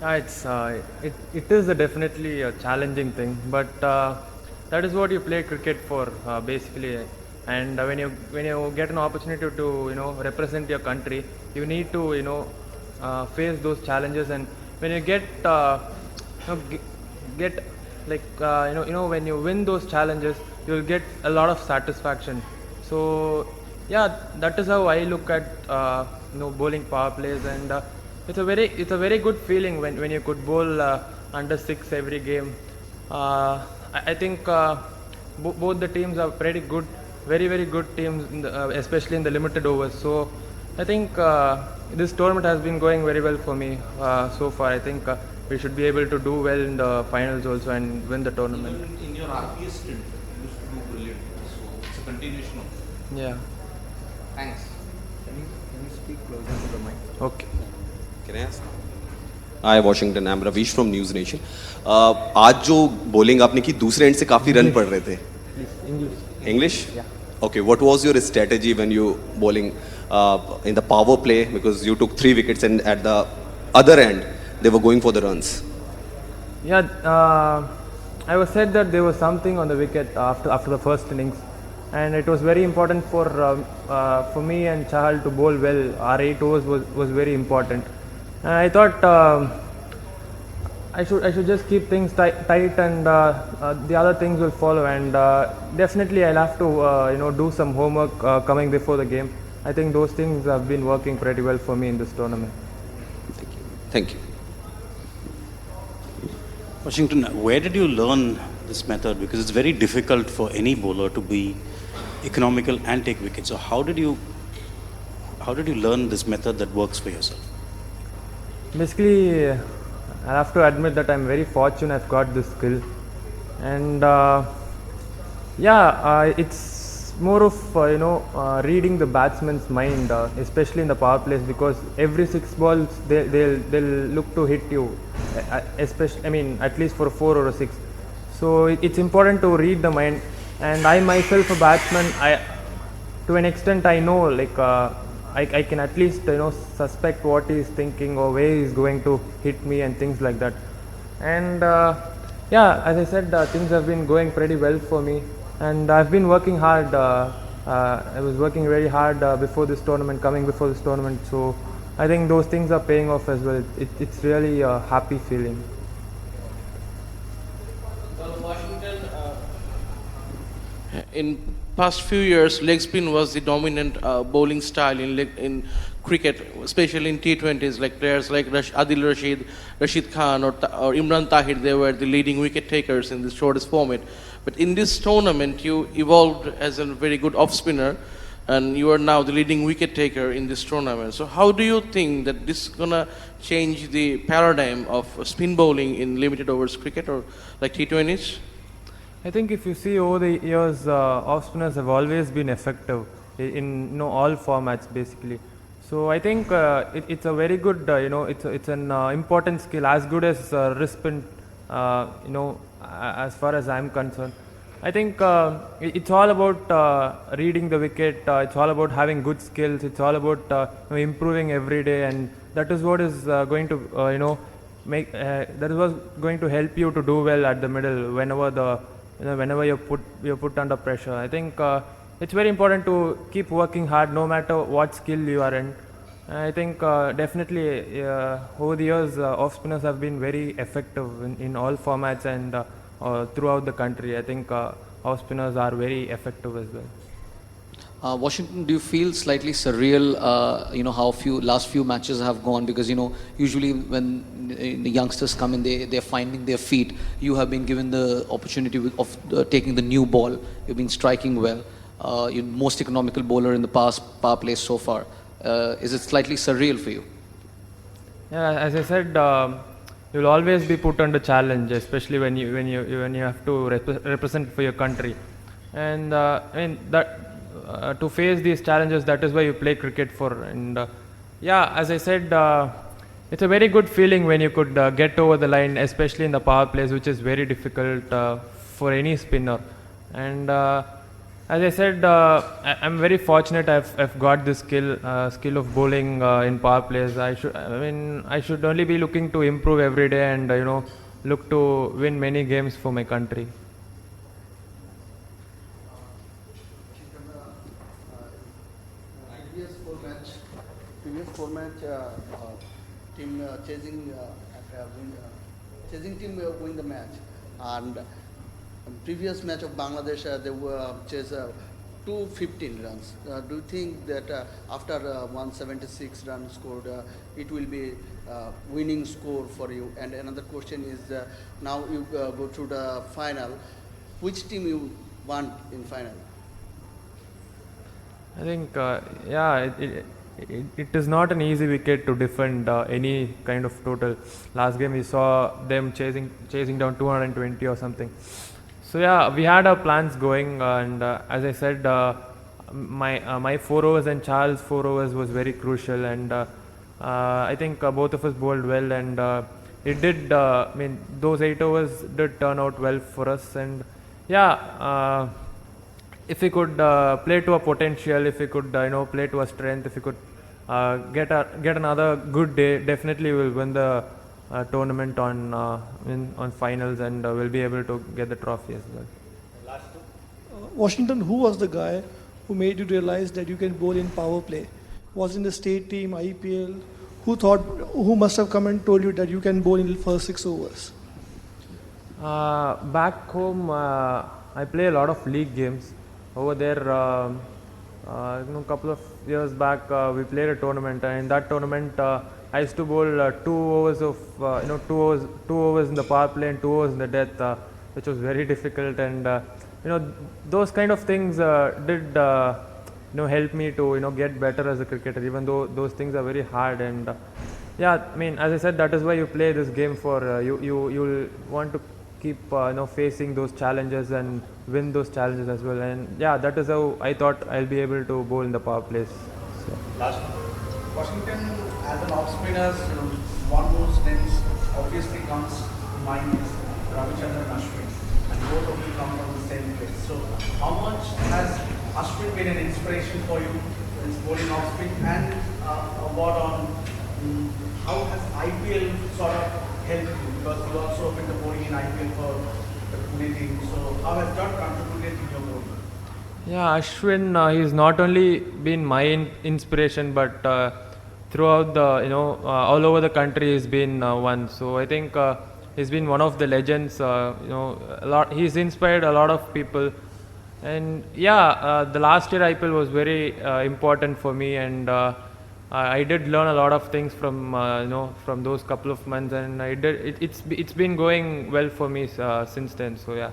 It is definitely a challenging thing, but that is what you play cricket for, basically. And when you get an opportunity to represent your country, you need to face those challenges. And when you you know, ge- get like when you win those challenges, you'll get a lot of satisfaction. So yeah, that is how I look at bowling power plays. And it's a very good feeling when you could bowl under six every game. I think both the teams are pretty good, very good teams, especially in the limited overs. So I think this tournament has been going very well for me so far. I think we should be able to do well in the finals also and win the tournament. Even in your RPS stint, you used to do brilliant. So it's a continuation of that. Yeah. Thanks. Can you speak closer to the mic? Okay. Can I ask? Hi Washington, I'm Ravish from News Nation. आज जो bowling आपने की दूसरे and से काफी run पड़ रहे थे. Please, English. English? Yeah. Okay, what was your strategy when you bowling in the power play, because you took 3 wickets and at the other end they were going for the runs? Yeah, I was said that there was something on the wicket after the first innings, and it was very important for me and Chahal to bowl well. Our 8 overs was very important. And I thought I should just keep things tight, and the other things will follow. And definitely I'll have to do some homework coming before the game. I think those things have been working pretty well for me in this tournament. Thank you. Washington, where did you learn this method? Because it's very difficult for any bowler to be economical and take wickets. So how did you learn this method that works for yourself? Basically, I have to admit that I'm very fortunate I've got this skill. And it's more of reading the batsman's mind, especially in the power plays, because every 6 balls they'll look to hit you, especially, I mean, at least for a 4 or a 6. So it's important to read the mind. And I myself, a batsman, to an extent I know, like I can at least suspect what he is thinking or where he is going to hit me and things like that. And as I said, things have been going pretty well for me, and I've been working hard. I was working very hard before this tournament, coming before this tournament. So I think those things are paying off as well. It's really a happy feeling. Well, Washington, in past few years, leg spin was the dominant bowling style in cricket, especially in T20s. Like players like Adil Rashid, Rashid Khan, or Imran Tahir, they were the leading wicket takers in the shortest format. But in this tournament, you evolved as a very good off spinner, and you are now the leading wicket taker in this tournament. So how do you think that this is gonna change the paradigm of spin bowling in limited overs cricket or like T20s? I think if you see over the years, off spinners have always been effective in all formats basically. So I think it's a very good, it's an important skill, as good as wrist spin, as far as I'm concerned. I think it's all about reading the wicket. It's all about having good skills. It's all about improving every day, and that is what is going to that is what's going to help you to do well at the middle whenever you're put under pressure. I think it's very important to keep working hard no matter what skill you are in. I think definitely over the years, off spinners have been very effective in all formats and throughout the country. I think off spinners are very effective as well. Washington, do you feel slightly surreal, how last few matches have gone? Because, usually when the youngsters come in, they're finding their feet. You have been given the opportunity of taking the new ball. You've been striking well. You're most economical bowler in the past power play so far. Is it slightly surreal for you? Yeah, as I said, you'll always be put under challenge, especially when you have to represent for your country. And to face these challenges, that is why you play cricket for. And as I said, it's a very good feeling when you could get over the line, especially in the power plays, which is very difficult for any spinner. And As I said, I'm very fortunate. I've got this skill of bowling in power plays. I should only be looking to improve every day and look to win many games for my country. Previous four match team chasing team win the match, and previous match of Bangladesh they were chase 215 runs. Do you think that after 176 runs scored, it will be winning score for you? And another question is, now you go to the final, which team you want in final? I think, it is not an easy wicket to defend any kind of total. Last game we saw them chasing down 220 or something. So yeah, we had our plans going, and as I said, my 4 overs and Charles' 4 overs was very crucial, and I think both of us bowled well, and it did. Those 8 overs did turn out well for us, and yeah. If we could play to our potential, if we could play to our strength, if we could get another good day, definitely we'll win the tournament on finals, and we'll be able to get the trophy as well. Washington, who was the guy who made you realize that you can bowl in power play? Was in the state team, IPL? Who must have come and told you that you can bowl in the first 6 overs? Back home, I play a lot of league games. Over there, a couple of years back, we played a tournament, and in that tournament, I used to bowl 2 overs of 2 overs in the power play and 2 overs in the death, which was very difficult. And those kind of things did help me to get better as a cricketer, even though those things are very hard. And as I said, that is why you play this game for. You'll want to keep facing those challenges and win those challenges as well. And yeah, that is how I thought I'll be able to bowl in the power plays. So. Last Washington as an off spinner, one whose names obviously comes to mind is Ravichandran Ashwin, and both of you come from the same place. So how much has Ashwin been an inspiration for you in bowling off spin, and what on how has IPL sort of helped you, because you also opened the bowling in IPL for the Pune team. So how has that contributed in your bowling? Yeah, Ashwin, he's not only been my inspiration, but throughout the all over the country he's been one. So I think he's been one of the legends. A lot. He's inspired a lot of people, and the last year IPL was very important for me, and I did learn a lot of things from from those couple of months, and it's been going well for me since then. So yeah.